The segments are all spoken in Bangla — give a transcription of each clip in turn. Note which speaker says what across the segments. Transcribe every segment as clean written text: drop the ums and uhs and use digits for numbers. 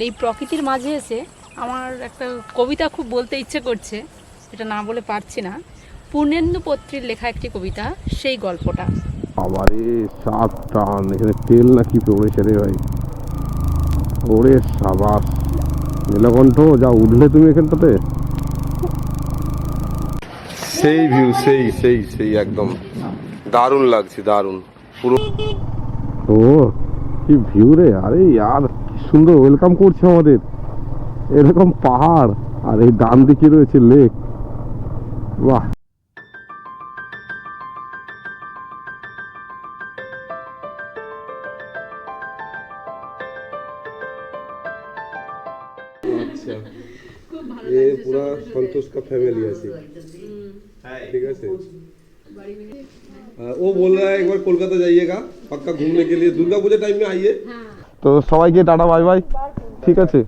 Speaker 1: এই প্রকৃতির মাঝে এসে আমার একটা কবিতা খুব বলতে ইচ্ছে করছে, এটা না বলে পারছি না। পূর্ণেন্দু পত্রীর লেখা একটি কবিতা, সেই গল্পটা।
Speaker 2: আবারে সাত টান এখানে তেল নাকি পড়েছে রে ভাই। ওরে সাবাস নীলকণ্ঠ, যা উঠলে তুমি এখানটাতে। সেই ভিউ, সেই সেই সেই একদম দারুণ লাগছে, দারুণ পুরো। ও কি ভিউ রে! আরে यार কি সুন্দর ওয়েলকাম করছে আমাদের। এরকম পাহাড় আর এই ডান দিকে রয়েছে লেক। বাহ! अच्छा ये पूरा संतोष का फैमिली है, ठीक है। वो बोल रहा है एक बार कोलकाता जाइएगा पक्का घूमने के लिए, दुर्गा पूजा टाइम में आइए। तो সবাইকে টাটা বাই বাই, ঠিক আছে।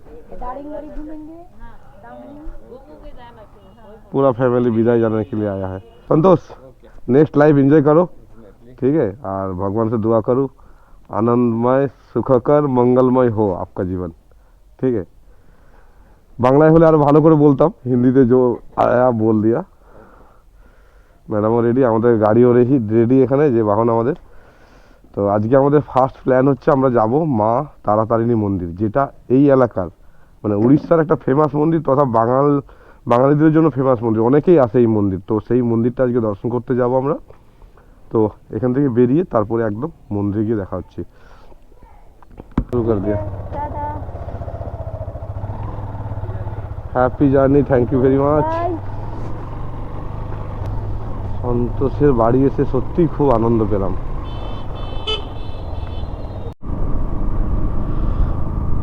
Speaker 2: पूरा फैमिली विदाई जाने के लिए आया है। संतोष नेक्स्ट लाइफ एंजॉय करो, ठीक है। और भगवान से दुआ करो आनंदमय सुखकर मंगलमय हो आपका जीवन, ठीक है। বাংলায় হলে আরো ভালো করে বলতাম, হিন্দিতে जो आया बोल दिया। ম্যাডামও রেডি, আমাদের গাড়িও রেডি এখানে যে বাহন আমাদের। তো আজকে আমাদের ফার্স্ট প্ল্যান হচ্ছে আমরা যাব মা তারাতারিণী মন্দির, যেটা এই এলাকার মানে উড়িষ্যার একটা ফেমাস মন্দির তথা বাঙালিদের জন্য ফেমাস মন্দির, অনেকেই আসে এই মন্দির। তো সেই মন্দিরটা আজকে দর্শন করতে যাব আমরা। তো এখান থেকে বেরিয়ে তারপরে একদম মন্দিরে গিয়ে দেখা হচ্ছে। শুরু করে দিয়া happy journey, thank you very much. সন্তোষের বাড়ি এসে সত্যি খুব আনন্দ পেলাম।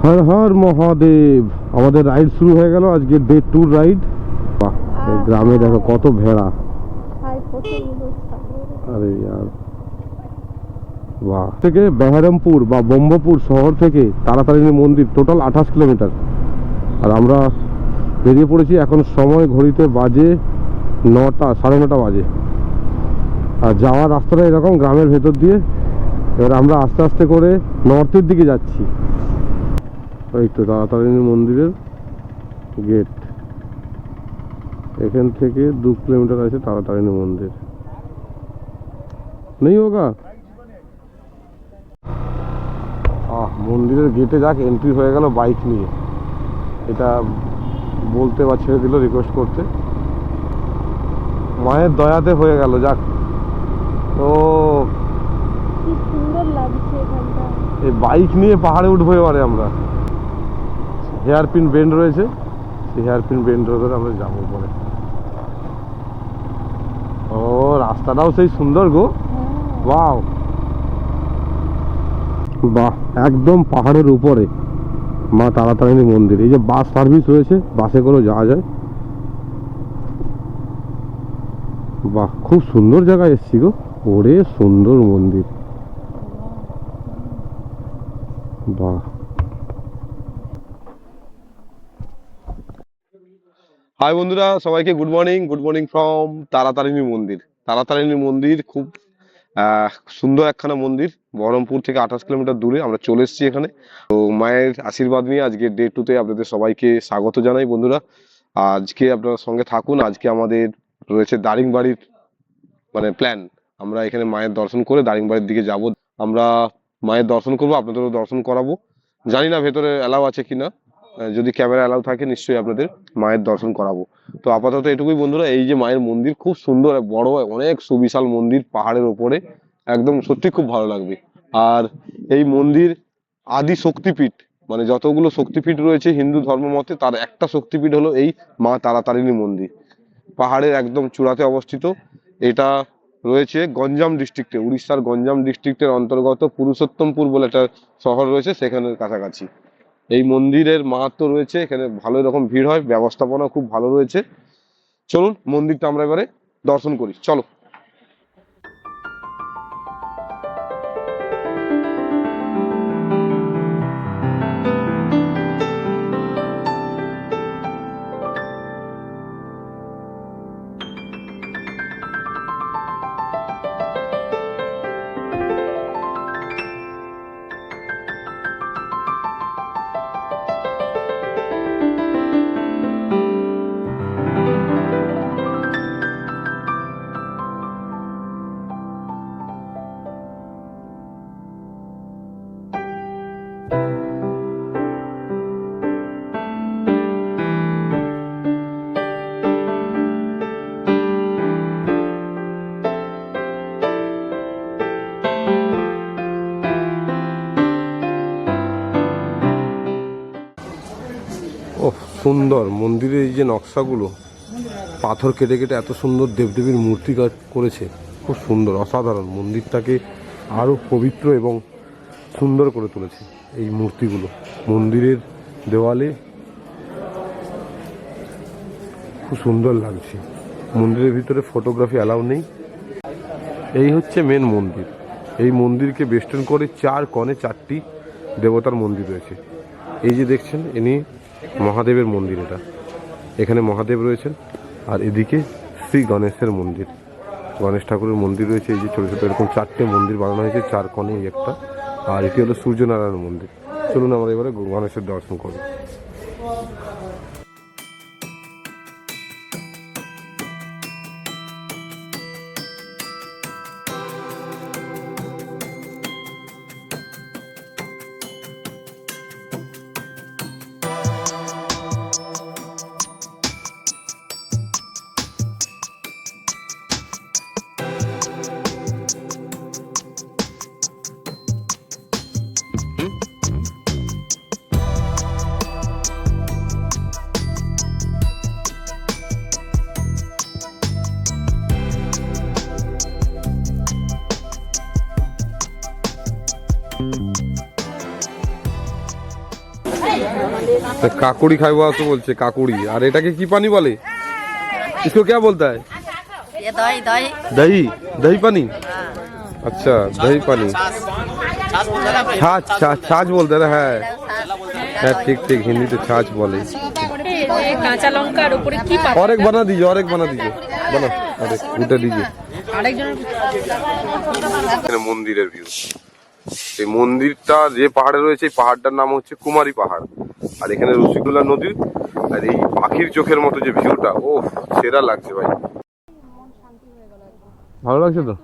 Speaker 2: হর হর মহাদেব। আমাদের রাইড শুরু হয়ে গেল, আজকে ডে 2 রাইড। বাহ, এই গ্রামে দেখো কত ভেড়া। আরে यार বাহ। থেকে বেহারামপুর বা ব্রহ্মপুর শহর থেকে তারাতারিণী মন্দির টোটাল 28 কিলোমিটার। আর আমরা বেরিয়ে পড়েছি, এখন সময় ঘড়িতে বাজে 9টা, 9:30 বাজে। আর যাওয়ার রাস্তাটা এরকম গ্রামের ভেতর দিয়ে। এবার আমরা আস্তে আস্তে করে নর্থের দিকে যাচ্ছি। এই তো তারাতারিণী মন্দিরের গেট, এখান থেকে 2 কিলোমিটার আছে তারাতারিণী মন্দির। নেই হোগা। মন্দিরের গেটে যাক এন্ট্রি হয়ে গেল বাইক নিয়ে। এটা বলতে বা ছেড়ে দিল রিকোয়েস্ট করতে। মায়ের দয়াতে হয়ে গেল, যাক। তো
Speaker 3: কি সুন্দর লাগছে এখানটা।
Speaker 2: এই বাইক নিয়ে পাহাড়ে উঠবো এবারে আমরা। হেয়ারপিন বেন্ড রয়েছে, সেই হেয়ারপিন বেন্ড ধরে আমরা যাবো পরে। ও রাস্তাটাও সেই সুন্দর গো, ওয়াও। বাহ, একদম পাহাড়ের উপরে মা তারাতারিণী মন্দির। এই যে বাস সার্ভিস রয়েছে, বাসে করে যাওয়া যায়। বাহ, খুব সুন্দর জায়গায় এসছি গো। ওরে সুন্দর মন্দির, বাহ। হাই বন্ধুরা, সবাইকে good morning. Good morning from Taratarini মন্দির। তারাতারিণী মন্দির খুব সুন্দর একখানা মন্দির। বহরমপুর থেকে 28 কিলোমিটার দূরে আমরা চলে এসেছি এখানে। তো মায়ের আশীর্বাদ নিয়ে আজকে ডে 2তে আপনাদের সবাইকে স্বাগত জানাই বন্ধুরা। আজকে আপনার সঙ্গে থাকুন। আজকে আমাদের রয়েছে দারিংবাড়ির মানে প্ল্যান। আমরা এখানে মায়ের দর্শন করে দারিংবাড়ির দিকে যাব। আমরা মায়ের দর্শন করবো, আপনাদেরও দর্শন করাবো। জানি না ভেতরে অ্যালাউ আছে কিনা, যদি ক্যামেরা অ্যালাউ থাকে নিশ্চয়ই আপনাদের মায়ের দর্শন করাবো। তো আপাতত এটুকুই বন্ধুরা। এই যে মায়ের মন্দির খুব সুন্দর, বড়, অনেক সুবিশাল মন্দির পাহাড়ের ওপরে, একদম সত্যি খুব ভালো লাগবে। আর এই মন্দির আদি শক্তিপীঠ, মানে যতগুলো শক্তিপীঠ রয়েছে হিন্দু ধর্ম মতে, তার একটা শক্তিপীঠ হলো এই মা তারাতারিণী মন্দির। পাহাড়ের একদম চূড়াতে অবস্থিত। এটা রয়েছে গঞ্জাম ডিস্ট্রিক্টে, উড়িষ্যার গঞ্জাম ডিস্ট্রিক্টের অন্তর্গত পুরুষোত্তমপুর বলে একটা শহর রয়েছে, সেখানের কাছাকাছি। এই মন্দিরের মাহাত্ম্য রয়েছে, এখানে ভালো রকম ভিড় হয়, ব্যবস্থাপনা খুব ভালো রয়েছে। চলুন মন্দিরটা আমরা এবারে দর্শন করি, চলো। সুন্দর মন্দিরের এই যে নকশাগুলো, পাথর কেটে কেটে এত সুন্দর দেবদেবীর মূর্তি কাজ করেছে, খুব সুন্দর, অসাধারণ। মন্দিরটাকে আরও পবিত্র এবং সুন্দর করে তুলেছে এই মূর্তিগুলো। মন্দিরের দেওয়ালে খুব সুন্দর লাগছে। মন্দিরের ভিতরে ফটোগ্রাফি অ্যালাউ নেই। এই হচ্ছে মেন মন্দির। এই মন্দিরকে বেষ্টন করে 4 কোণে 4টি দেবতার মন্দির রয়েছে। এই যে দেখছেন, ইনি মহাদেবের মন্দির। এটা এখানে মহাদেব রয়েছেন, আর এদিকে শ্রী গণেশের মন্দির, গণেশ ঠাকুরের মন্দির রয়েছে। এই যে ছোটো ছোটো এরকম 4টে মন্দির বানানো হয়েছে, 4 কোণে এই একটা। আর এটি হলো সূর্যনারায়ণ মন্দির। চলুন আমরা এবারে গণেশের দর্শন করি। काकुड़ी खाएगा तो बोलছে काकुड़ी। और এটাকে কি পানি বলে? इसको क्या बोलता है?
Speaker 4: ये दही दही
Speaker 2: दही दही पानी। अच्छा दही पानी, छाछ छाछ छाछ बोलते हैं। হ্যাঁ হ্যাঁ ঠিক ঠিক, হিন্দিতে ছাছ বলে।
Speaker 1: কাঁচা লঙ্কার উপরে কি পাতা?
Speaker 2: और एक बना दीजिए, और एक बना दीजिए, बना और एक उठा दीजिए। আরেকজনের মন্দিরের ভিউ। এই মন্দিরটা যে পাহাড়ে রয়েছে, এই পাহাড়টার নাম হচ্ছে কুমারী পাহাড়। আর এখানে রসিকুল্লা নদী, আর এই পাখির চোখের মতো যে ভিউটা, ও সেরা লাগছে ভাই। ভালো লাগছে তো?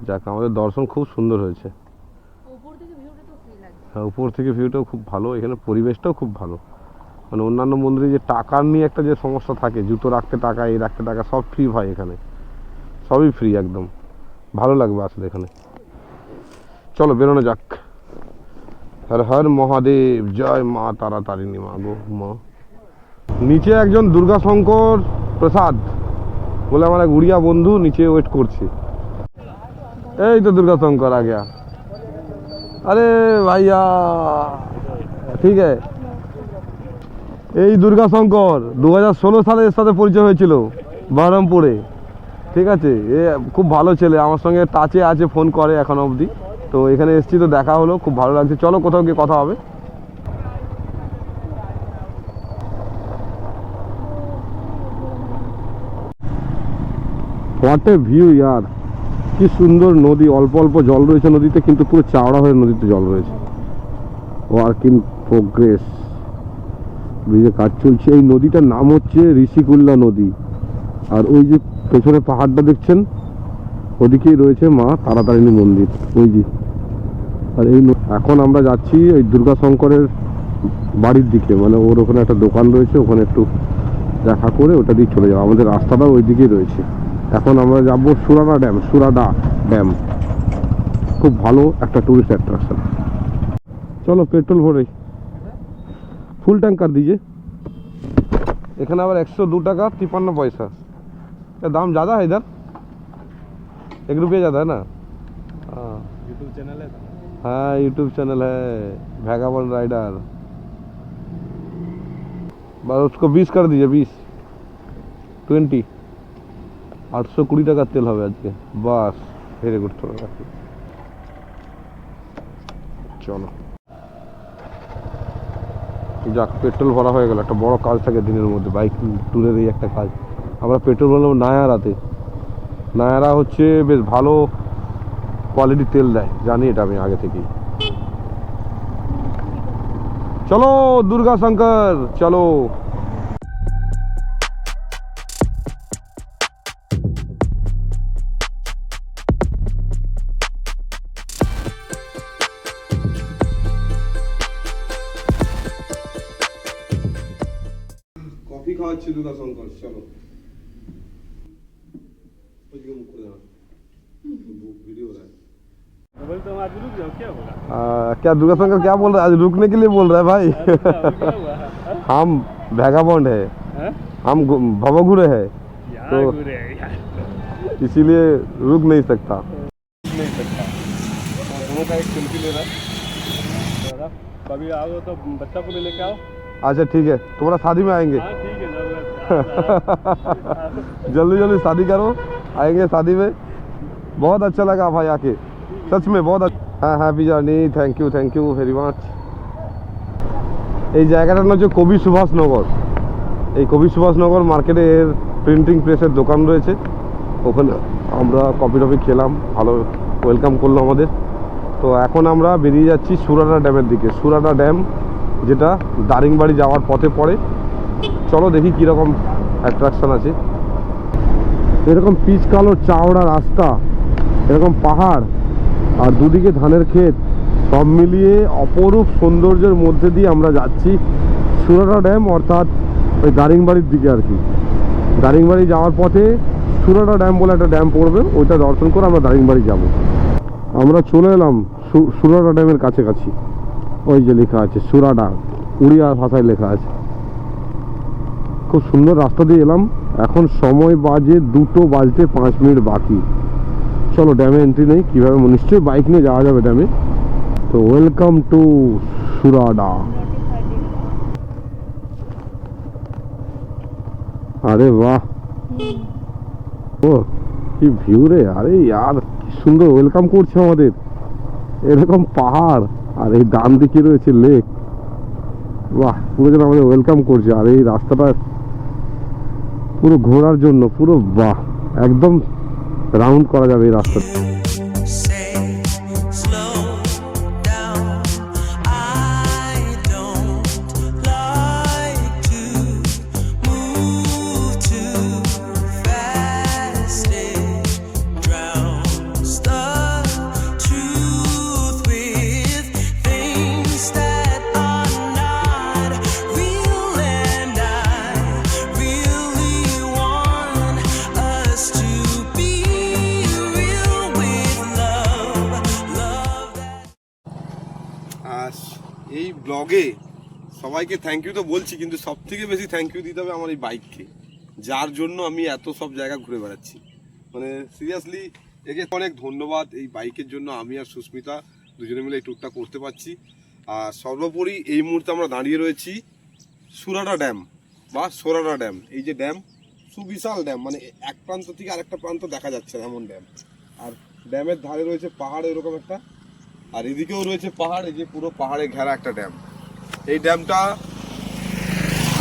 Speaker 2: যাক, আমাদের দর্শন খুব সুন্দর হয়েছে। হ্যাঁ, উপর থেকে ভিউটাও খুব ভালো, এখানে পরিবেশটাও খুব ভালো। মানে অন্যান্য মন্দিরে যে টাকার নিয়ে একটা যে সমস্যা থাকে, জুতো রাখতে টাকা, এই রাখতে টাকা, সব ফ্রি ভাই। এখানে সবই ফ্রি একদম। ভালো লাগবে আসলে এখানে। চলো বেরোনো যাক। হর হর মহাদেব, জয় মা তারা তারিণী। মা গো মা। নিচে একজন দুর্গা শঙ্কর প্রসাদ বলে আমার এক উড়িয়া বন্ধু নিচে ওয়েট করছে। এই তো দুর্গা শঙ্কর আ গয়া। আরে ভাইয়া ঠিক আছে। এই দুর্গা শঙ্কর 2016 সালে এর সাথে পরিচয় হয়েছিল বহরমপুরে। ঠিক আছে, এ খুব ভালো ছেলে, আমার সঙ্গে টাচে আছে, ফোন করে এখনো অবধি। তো এখানে এসেছি, তো দেখা হলো, খুব ভালো লাগছে। চলো কোথাও গিয়ে কথা হবে। হোয়াট এ ভিউ ইয়ার, কি সুন্দর নদী। অল্প অল্প জল রয়েছে নদীতে, কিন্তু পুরো চাওড়া হয়ে নদীতে জল রয়েছে। ওয়ার্ক ইন প্রোগ্রেস, ব্রিজে কাজ চলছে। এই নদীটার নাম হচ্ছে ঋষিকুল্লা নদী। আর ওই যে পেছনে পাহাড়টা দেখছেন, ওদিকেই রয়েছে মা তারাতারিণী মন্দির, ওই যে। আর এই এখন আমরা যাচ্ছি ওই দুর্গা শঙ্করের বাড়ির দিকে, মানে ওর ওখানে একটা দোকান রয়েছে, ওখানে একটু দেখা করে ওটা দিয়ে চলে যাবো। আমাদের রাস্তাটা ওই দিকেই রয়েছে। এখন আমরা যাবো সুরাডা ড্যাম। সুরাডা ড্যাম খুব ভালো একটা টুরিস্ট অ্যাট্রাকশন। চলো পেট্রোল ভরে, ফুল टैंक कर दीजिए। এখানে আবার 102 টাকা 53 পয়সা। দাম ज़्यादा है इधर, 1 रुपया ज़्यादा है ना। हाँ यूट्यूब चैनल है। हाँ यूट्यूब चैनल है भैगावन राइडर। बस उसको 20 कर दीजिए, 20 820 টাকার তেল হবে আজকে। বাস ভেরি গুড। চলো যাক, পেট্রোল ভরা হয়ে গেল। একটা বড় কাজ থাকে দিনের মধ্যে, বাইক ট্যুরের এই একটা কাজ। আমরা পেট্রোল ভরলাম নায়ারাতে। নায়ারা হচ্ছে বেশ ভালো কোয়ালিটি তেল দেয়, জানি এটা আমি আগে থেকেই। চলো দুর্গা শঙ্কর চলো। कॉफी खाওয়াচ্ছি দুর্গা শঙ্কর। চলো ওইদিকে মুখ করে দাও, वीडियो हो रहा है।
Speaker 5: बोल तो आज रुक जाओ, क्या होगा?
Speaker 2: क्या दुर्गा शंकर क्या बोल रहा है? आज रुकने के लिए बोल रहा है भाई। हम वैगाबॉन्ड है,
Speaker 5: हैं?
Speaker 2: हम भवघुरे है,
Speaker 5: यहाँ
Speaker 2: तो
Speaker 5: घूरे हैं यार।
Speaker 2: इसीलिए रुक नहीं सकता।
Speaker 5: नहीं सकता। दोनों का एक सेल्फी ले रहा है। दादा, कभी आओ तो बच्चा को भी लेके आओ।
Speaker 2: अच्छा ठीक है, तुम्हारा शादी में आएंगे।
Speaker 5: हाँ ठीक है, जरूर।
Speaker 2: जल्दी जल्दी शादी करो, आएंगे शादी में। बहुत अच्छा लगा भाई आके, सच में बहुत अच्छा। हाँ happy journey, thank you very much. এই জায়গাটার নাম হচ্ছে কবি সুভাষনগর। এই কবি সুভাষনগর মার্কেটে এর প্রিন্টিং প্রেসের দোকান রয়েছে, ওখানে আমরা কফি টফি খেলাম, ভালো ওয়েলকাম করলো আমাদের। তো এখন আমরা বেরিয়ে যাচ্ছি সুরাটা ড্যামের দিকে। সুরাটা ড্যাম যেটা দারিংবাড়ি যাওয়ার পথে পড়ে। চলো দেখি কীরকম অ্যাট্রাকশন আছে। এরকম পিচ কালো চাওড়া রাস্তা, এরকম পাহাড় আর দুদিকে ধানের ক্ষেত, সব মিলিয়ে অপরূপ সৌন্দর্যের মধ্যে দিয়ে আমরা যাচ্ছি সুরাটা ড্যাম, অর্থাৎ ওই দারিংবাড়ির দিকে আর কি। দারিংবাড়ি যাওয়ার পথে সুরাটা ড্যাম বলে একটা ড্যাম পড়বে, ওইটা দর্শন করে আমরা দারিংবাড়ি যাব। আমরা চলে এলাম সুরাটা ড্যামের কাছাকাছি। ওই যে লেখা আছে সুরাটা, উড়িয়া ভাষায় লেখা আছে। খুব সুন্দর রাস্তা দিয়ে এলাম। এখন সময় বাজে 2:05 বাকি। চলো ড্যামে এন্ট্রি নেই, কীভাবে নিশ্চয়ই বাইক নিয়ে যাওয়া যাবে ড্যামে। তো ওয়েলকাম টু সুরাডা। আরে বাহ, ও কি ভিউ রে! আরে यार কি সুন্দর ওয়েলকাম করছে আমাদের। এরকম পাহাড় আর এই ডান দিকে রয়েছে লেক। বাহ, পুরো যেন আমাদের ওয়েলকাম করছে। আর এই রাস্তাটা পুরো ঘোরার জন্য পুরো, বাহ, একদম রাউন্ড করা যাবে এই রাস্তাটা। এই ব্লগে সবাইকে থ্যাংক ইউ তো বলছি, কিন্তু সব থেকে বেশি থ্যাংক ইউ দিতে হবে আমার এই বাইককে, যার জন্য আমি এত সব জায়গা ঘুরে বেড়াচ্ছি। মানে সিরিয়াসলি একে অনেক ধন্যবাদ। এই বাইকের জন্য আমি আর সুস্মিতা দুজনে মিলে এই ট্যুরটা করতে পারছি। আর সর্বোপরি এই মুহূর্তে আমরা দাঁড়িয়ে রয়েছি সুরাটা ড্যাম বা সোরাটা ড্যাম। এই যে ড্যাম, সুবিশাল ড্যাম, মানে এক প্রান্ত থেকে আরেকটা প্রান্ত দেখা যাচ্ছে এমন ড্যাম। আর ড্যামের ধারে রয়েছে পাহাড় এরকম একটা, আর এদিকেও রয়েছে পাহাড়। এই যে পুরো পাহাড়ে ঘেরা একটা ড্যাম। এই ড্যামটা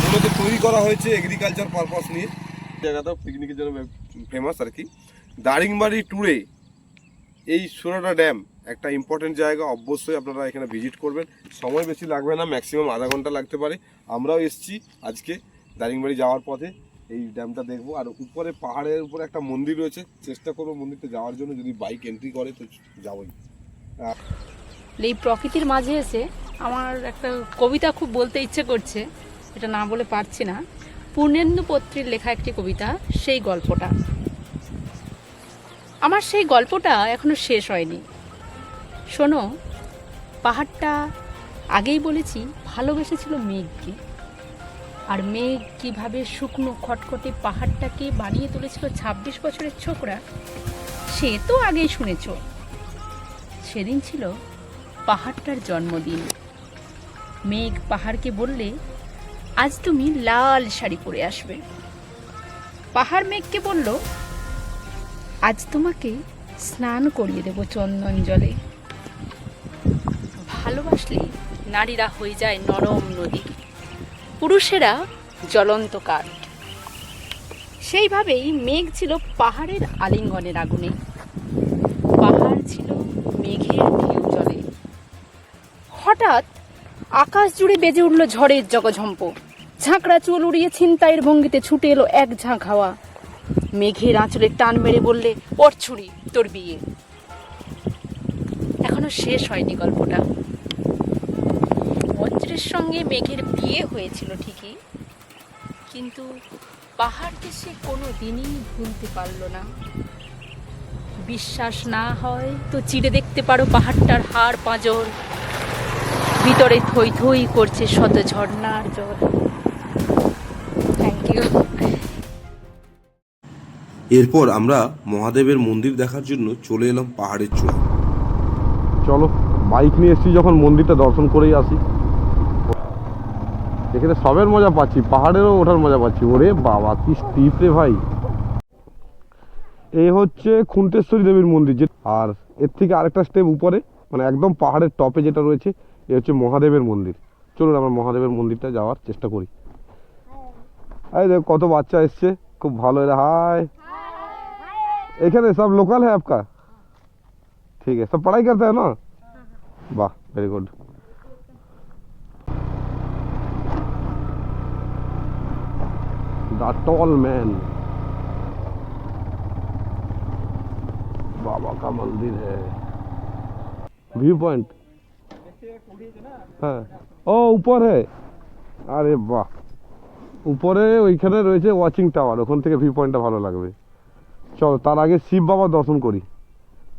Speaker 2: মূলত তৈরি করা হয়েছে এগ্রিকালচার পারপাস নিয়ে। জায়গাটা পিকনিকের জন্য ফেমাস আর কি। দারিংবাড়ি ট্যুরে এই সুরাটা ড্যাম একটা ইম্পর্টেন্ট জায়গা, অবশ্যই আপনারা এখানে ভিজিট করবেন। সময় বেশি লাগবে না, ম্যাক্সিমাম আধা ঘন্টা লাগতে পারে। আমরাও এসেছি আজকে দারিংবাড়ি যাওয়ার পথে এই ড্যামটা দেখবো। আর উপরে পাহাড়ের উপরে একটা মন্দির রয়েছে, চেষ্টা করবো মন্দিরতে যাওয়ার জন্য, যদি বাইক এন্ট্রি করে তো যাবোই।
Speaker 1: এই প্রকৃতির মাঝে এসে আমার একটা কবিতা খুব বলতে ইচ্ছে করছে, এটা না বলে পারছি না। পূর্ণেন্দু পত্রীর লেখা একটি কবিতা, সেই গল্পটা। আমার সেই গল্পটা এখনো শেষ হয়নি। শোনো, পাহাড়টা আগেই বলেছি ভালোবেসেছিল মেঘকে, আর মেঘ কিভাবে শুকনো খটখটে পাহাড়টাকে বানিয়ে তুলেছিল 26 বছরের ছোকরা, সে তো আগেই শুনেছ। সেদিন ছিল পাহাড়টার জন্মদিন। মেঘ পাহাড়কে বললে, আজ তুমি লাল শাড়ি পরে আসবে। পাহাড় মেঘকে বলল, আজ তোমাকে স্নান করিয়ে দেব চন্দন জলে। ভালোবাসলে নারীরা হয়ে যায় নরম নদী, পুরুষেরা জ্বলন্ত কাঠ। সেইভাবেই মেঘ ছিল পাহাড়ের আলিঙ্গনের আগুনে, পাহাড় ছিল মেঘের ঢেউ জলে। হঠাৎ আকাশ জুড়ে বেজে উঠল ঝড়ের জগঝম্প। ঝাঁকড়া চুল উড়িয়ে ছিনতাইয়ের ভঙ্গিতে ছুটে এলো এক ঝাঁক হাওয়া। মেঘের আঁচলে টান মেরে বললে, ওর ছুরি, তোর বিয়ে। এখনো শেষ হয়নি গল্পটা। বজ্রের সঙ্গে মেঘের বিয়ে হয়েছিল ঠিকই, কিন্তু পাহাড়কে সে কোনো দিনই ভুলতে পারল না। বিশ্বাস না হয় তো চিড়ে দেখতে পারো পাহাড়টার হাড় পাঁজর, ভিতরে থই থই করছে শত ঝর্ণার জল। Thank you.
Speaker 4: এরপর আমরা মহাদেবের মন্দির দেখার জন্য চলে এলাম পাহাড়ের চূড়া।
Speaker 2: চলো বাইক নিয়ে এসেছি যখন মন্দিরটা দর্শন করেই আসি। এখানে সবের মজা পাচ্ছি, পাহাড়েরও ওঠার মজা পাচ্ছি। ওরে বাবা কি স্টিপ রে ভাই। এই হচ্ছে খুন্তেশ্বরী দেবীর মন্দির, আর এর থেকে আরেকটা স্টেপ উপরে, মানে একদম পাহাড়ের টপে যেটা রয়েছে, এ হচ্ছে মহাদেবের মন্দির। চলুন আমরা মহাদেবের মন্দিরটা যাওয়ার চেষ্টা করি। এই দেখো কত বাচ্চা এসছে, খুব ভালো। এরা হাই। এখানে সব লোকাল है आपका? ठीक है, सब पढ़ाई करते हैं ना? वाह very good. The tall man बाबा का मंदिर है। व्यू पॉइंट হ্যাঁ, ও উপরে। আরে বাহ, উপরে ওইখানে রয়েছে ওয়াচিং টাওয়ার, ওখান থেকে ভিউ পয়েন্টটা ভালো লাগবে। চলো তার আগে শিব বাবার দর্শন করি,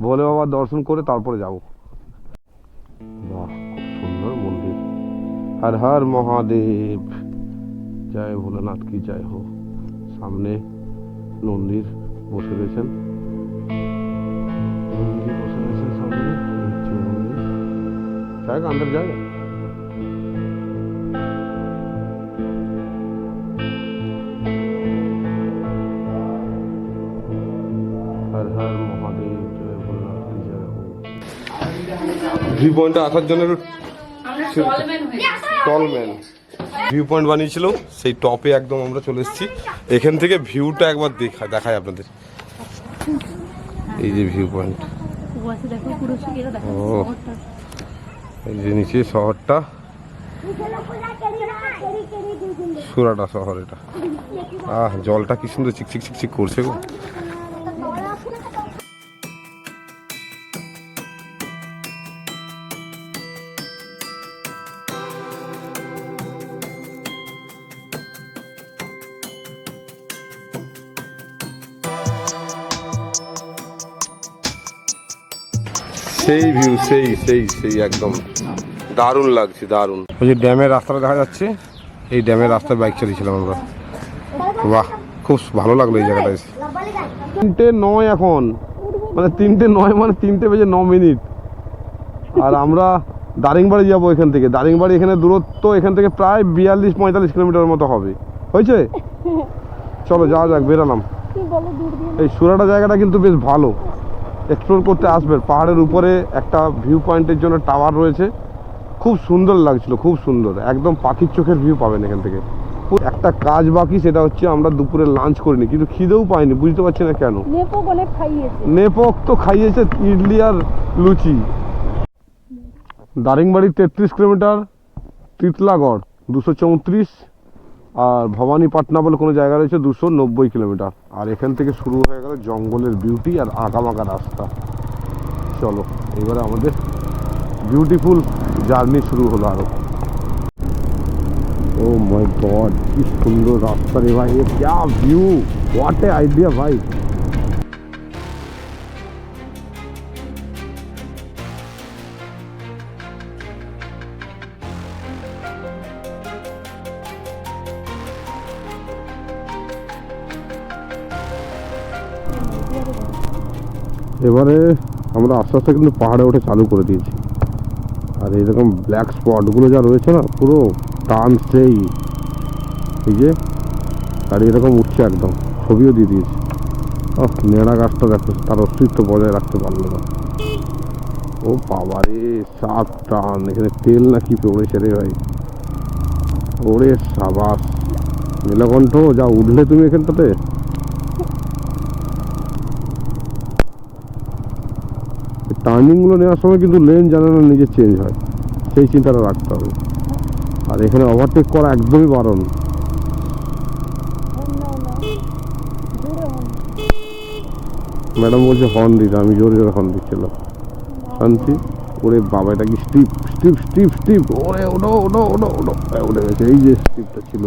Speaker 2: ভোলে বাবার দর্শন করে তারপরে যাব। বাহ খুব সুন্দর মন্দির। হর হর মহাদেব, জয় ভোলেনাথ কি জয় হো। সামনে নন্দীর বসে রয়েছেন, নন্দী বসে রয়েছেন সামনে। হচ্ছে মন্দির, জায়গা আন্দার জায়গা। হর হর মহাদেব, জয় ভোলেনাথ কি জয় হো। ভিউ পয়েন্টে আসার জন্য টলম্যান ভিউ পয়েন্ট বানিয়েছিল, সেই টপে একদম আমরা চলে এসেছি। এখান থেকে ভিউটা একবার দেখায় আপনাদের। এই যে ভিউ পয়েন্ট, ও এই যে নিচে শহরটা, সুরাটা শহর এটা। জলটা কি সুন্দর চিকচিক চিকচিক করছে গো। সেই ভিউ, সেই সেই সেই একদম দারুণ লাগছে, দারুণ। ওই যে ড্যামের রাস্তাটা দেখা যাচ্ছে, এই ড্যামের রাস্তায় বাইক চালিয়েছিলাম আমরা। বাহ খুব ভালো লাগলো এই জায়গাটা এসে। 3:09 এখন, মানে 3:09 মানে 3:09। আর আমরা দারিংবাড়ি যাবো এখান থেকে। দারিংবাড়ি এখানে দূরত্ব এখান থেকে প্রায় 42-45 কিলোমিটার মতো হবে। হয়েছে, চলো যাওয়া যাক, বেরালাম। এই সুরাটা জায়গাটা কিন্তু বেশ ভালো, এক্সপ্লোর করতে আসবেন। পাহাড়ের উপরে একটা ভিউ পয়েন্টের জন্য টাওয়ার রয়েছে, খুব সুন্দর লাগছিল, খুব সুন্দর, একদম পাখির চোখের ভিউ পাবেন এখান থেকে। একটা কাজ বাকি, সেটা হচ্ছে আমরা দুপুরে লাঞ্চ করিনি, কিন্তু খিদেও পাইনি, বুঝতে পারছি না কেন। নেপক তো খাইয়েছে ইডলি আর লুচি। দারিংবাড়ি 33 কিলোমিটার, তিতলাগড় 234, আর ভবানীপাটনা বলে কোনো জায়গা রয়েছে 290 কিলোমিটার। আর এখান থেকে শুরু হয়ে গেল জঙ্গলের বিউটি আর আঁকাবাঁকা রাস্তা। চলো এবারে আমাদের বিউটিফুল জার্নি শুরু হলো আরো। ও মাই গড কি সুন্দর রাস্তা রে ভাই, ये क्या व्यू, व्हाट ए आइडिया भाई। এবারে আমরা আস্তে আস্তে কিন্তু পাহাড়ে ওঠা চালু করে দিয়েছি। আর এইরকম ব্ল্যাক স্পটগুলো যা রয়েছে না, পুরো টানছেই। এই যে গাড়ি এরকম উঠছে, একদম ছবিও দিয়ে দিয়েছি। নেড়া গাছটা দেখো, তার অস্তিত্ব বজায় রাখতে পারলো না। ও বাবারে সাত টান, এখানে তেল নাকি পড়েছে রে ভাই। ওরে সাবাস নীলকণ্ঠ, যা উঠলে তুমি এখানটাতে। টার্নিংগুলো নেওয়ার সময় কিন্তু লেন জানে না নিজে চেঞ্জ হয়, সেই চিন্তাটা রাখতে হবে। আর এখানে ওভারটেক করা একদমই বারণ। ম্যাডাম বলছে হর্ন দিতে, আমি জোরে জোরে হর্ন দিচ্ছিলাম। শান্তি। ওরে বাবা, এটা কি স্টিপ স্টিপ স্টিপ স্টিপ, ওরে ওটো ওটো ওটো ওটো উঠে গেছে। এই যে স্টিপটা ছিল,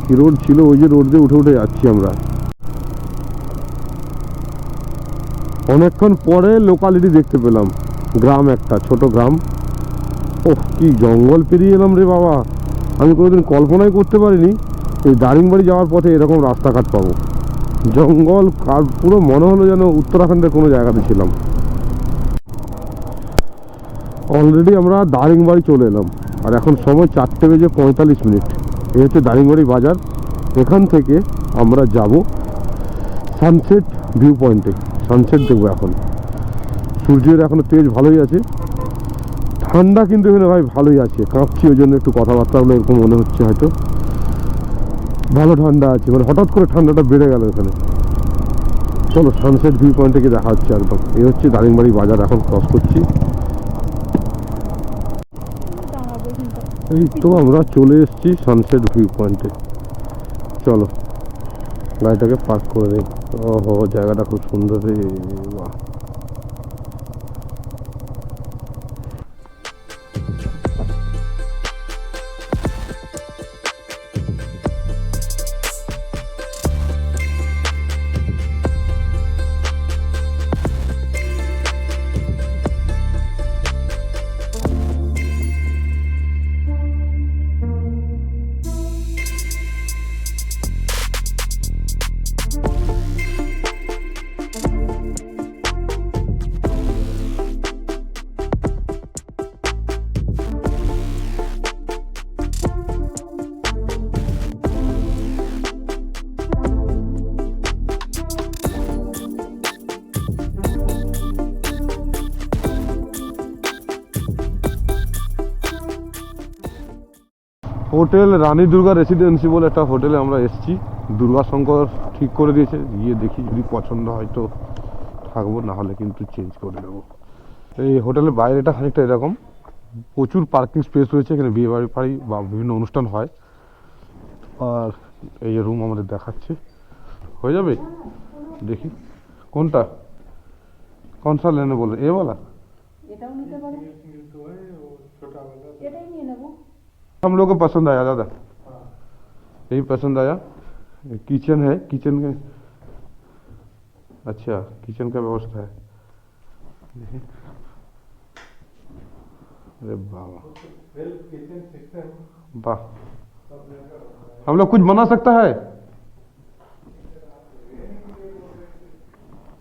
Speaker 2: কি রোড ছিল, ওই যে রোড দিয়ে উঠে উঠে যাচ্ছি আমরা। অনেকক্ষণ পরে লোকালিটি দেখতে পেলাম, গ্রাম, একটা ছোট গ্রাম। ওহ কি জঙ্গল পেরিয়ে এলাম রে বাবা, আমি কোনোদিন কল্পনাই করতে পারিনি এই দারিংবাড়ি যাওয়ার পথে এরকম রাস্তাঘাট পাবো, জঙ্গল, আর পুরো মনে হলো যেন উত্তরাখণ্ডের কোনো জায়গাতে ছিলাম। অলরেডি আমরা দারিংবাড়ি চলে এলাম, আর এখন সময় 4:45। এই হচ্ছে দারিংবাড়ি বাজার। এখান থেকে আমরা যাব সানসেট ভিউ পয়েন্টে, সানসেট দেখবো। এখন সূর্যের এখনো তেজ ভালোই আছে, ঠান্ডা কিন্তু এখানে ভাই ভালোই আছে। কাঁপছি, ওই জন্য একটু কথাবার্তাগুলো এরকম মনে হচ্ছে, হয়তো ভালো ঠান্ডা আছে, মানে হঠাৎ করে ঠান্ডাটা বেড়ে গেল এখানে। চলো সানসেট ভিউ পয়েন্টে গিয়ে দেখা হচ্ছে একদম। এই হচ্ছে দারিংবাড়ি বাজার, এখন ক্রস করছি। এই তো আমরা চলে এসেছি সানসেট ভিউ পয়েন্টে। চলো গাড়িটাকে পার্ক করে দিই। ওহো, জায়গাটা খুব সুন্দর রে, বাহ। হোটেল রানী দুর্গা রেসিডেন্সি বলে একটা হোটেলে আমরা এসেছি। দুর্গাশঙ্কর ঠিক করে দিয়েছে, গিয়ে দেখি যদি পছন্দ হয় তো থাকবো, না হলে কিন্তু চেঞ্জ করে দেবো। এই হোটেলের বাইরেটা খানিকটা এরকম, প্রচুর পার্কিং স্পেস রয়েছে। এখানে বিয়ে বাড়ি বা বিভিন্ন অনুষ্ঠান হয়। আর এই রুম আমাদের দেখাচ্ছে, হয়ে যাবে। দেখি কোনটা, কোন সা লেনে বলে, এ वाला
Speaker 3: এটাও নিতে পারো, এটাই নিয়ে নেবো।
Speaker 2: हम लोग को पसंद आया दादा, यही पसंद आया। किचन है, किचन के, अच्छा किचन का व्यवस्था है। अरे बाबा, वाह, हम लोग कुछ बना सकता है।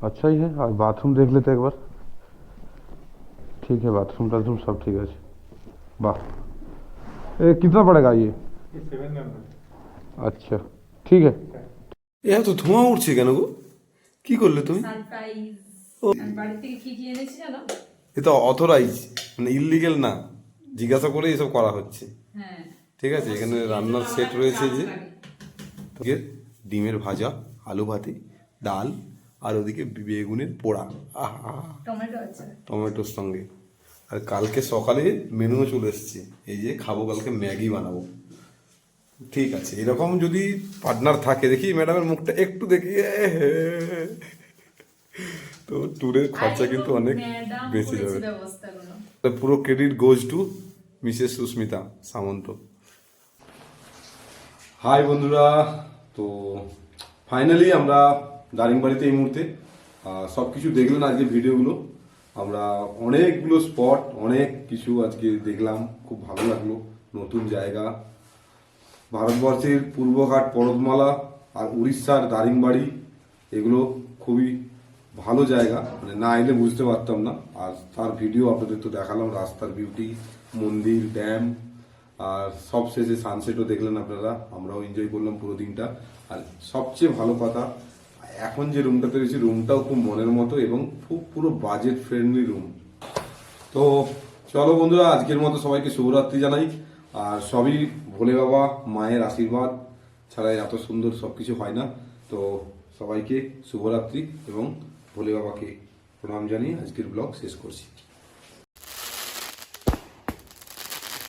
Speaker 2: अच्छा ही है। और बाथरूम देख लेते हैं एक बार। ठीक है, बाथरूम टाथरूम सब ठीक है। वाह, कितना पड़ेगा ये?
Speaker 5: 700।
Speaker 2: अच्छा ठीक है।
Speaker 4: এত ধোঁয়া উঠছে কেন গো? কি করলে তুমি?
Speaker 1: সারপ্রাইজ। আমি বাড়ি থেকে কি কি এনেছি জানো?
Speaker 4: এটা অথরাইজ, মানে ইললিগেল না, জিজ্ঞাসা করে এসব করা হচ্ছে।
Speaker 1: হ্যাঁ,
Speaker 4: ঠিক আছে, এখানে রান্নার সেট রয়েছে, যে ডিমের ভাজা, আলু ভাতে, ডাল, আর ওদিকে বেগুনের পোড়া, আহা,
Speaker 1: টমেটো আছে,
Speaker 4: টমেটোর সঙ্গে। আর কালকে সকালে মেনুও চলে এসছে, এই যে খাবো কালকে ম্যাগি বানাবো। ঠিক আছে, এরকম যদি পার্টনার থাকে, দেখি ম্যাডামের মুখটা একটু দেখি, তো ট্যুরের খরচা কিন্তু অনেক বেঁচে যাবে। পুরো credit goes to Mrs Susmita Samanta. Hi বন্ধুরা, তো ফাইনালি আমরা দারিংবাড়িতে এই মুহূর্তে সব কিছু দেখলেন আজকে ভিডিওগুলো। আমরা অনেকগুলো স্পট, অনেক কিছু আজকে দেখলাম, খুব ভালো লাগলো। নতুন জায়গা, ভারতবর্ষের পূর্বঘাট পর্বতমালা আর উড়িষ্যার দারিংবাড়ি, এগুলো খুবই ভালো জায়গা, মানে না এলে বুঝতে পারতাম না। আর তার ভিডিও আপনাদের তো দেখালাম, রাস্তার বিউটি, মন্দির, ড্যাম, আর সব শেষে সানসেটও দেখলেন আপনারা। আমরাও এনজয় করলাম পুরো দিনটা। আর সবচেয়ে ভালো কথা, এখন যে রুমটাতে রয়েছে, রুমটাও খুব মনের মতো এবং খুব পুরো বাজেট ফ্রেন্ডলি রুম। তো চলো বন্ধুরা, আজকের মতো সবাইকে শুভরাত্রি জানাই। আর সবই ভোলে বাবা মায়ের আশীর্বাদ ছাড়া এত সুন্দর সবকিছু হয় না। তো সবাইকে শুভরাত্রি এবং ভোলে বাবাকে প্রণাম জানিয়ে আজকের ব্লগ শেষ করছি।